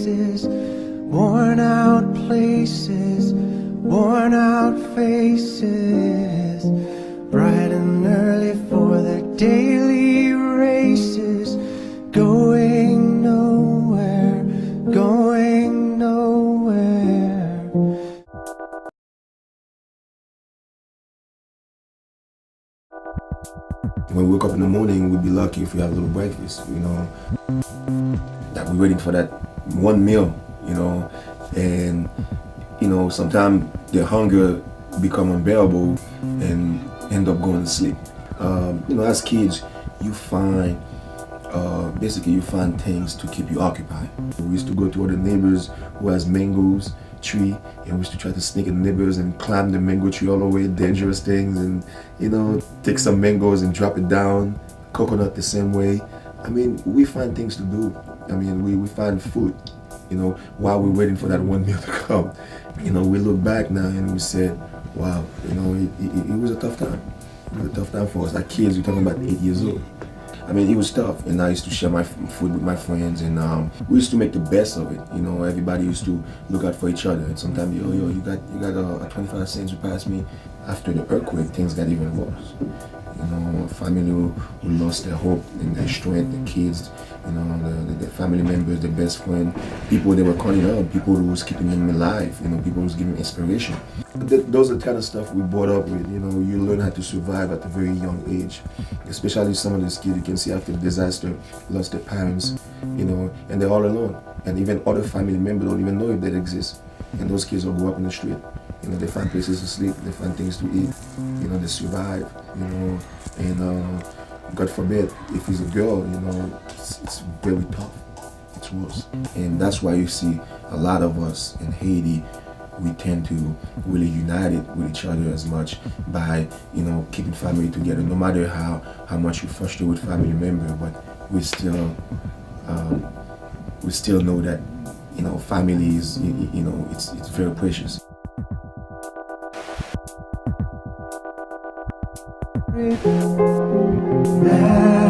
faces, worn out places, worn out faces, bright and early for their daily races, going nowhere, going nowhere. When we wake up in the morning, we'd be lucky if we have a little breakfast, you know, that we're waiting for that one meal, you know, and, you know, sometimes the hunger become unbearable and end up going to sleep. You know, as kids, you find, basically you find things to keep you occupied. We used to go to other neighbors who has mangoes tree, and we used to try to sneak in the neighbors and climb the mango tree all the way, dangerous things, and, you know, take some mangoes and drop it down. Coconut the same way. I mean, we find things to do. I mean, we find food, you know, while we're waiting for that one meal to come. You know, we look back now and we said, wow, you know, it was a tough time. It was a tough time for us. Like kids, we're talking about 8 years old. I mean, it was tough, and I used to share my food with my friends, and we used to make the best of it. You know, everybody used to look out for each other, and sometimes, yo, you got a 25 cents to pass me. After the earthquake, things got even worse. You know, a family who lost their hope and their strength, the kids, you know, the family members, the best friend, people they were calling up, people who was keeping them alive, you know, people who was giving inspiration. Those are the kind of stuff we brought up with, you know, you learn how to survive at a very young age. Especially some of these kids, you can see after the disaster, lost their parents, you know, and they're all alone. And even other family members don't even know if they exist. And those kids will grow up in the street. You know, they find places to sleep, they find things to eat, you know, they survive, you know, and God forbid, if it's a girl, you know, it's very tough, it's worse. And that's why you see a lot of us in Haiti, we tend to really unite it with each other as much by, you know, keeping family together, no matter how much you frustrate with family member, but we still know that, you know, family is, you know, it's very precious. That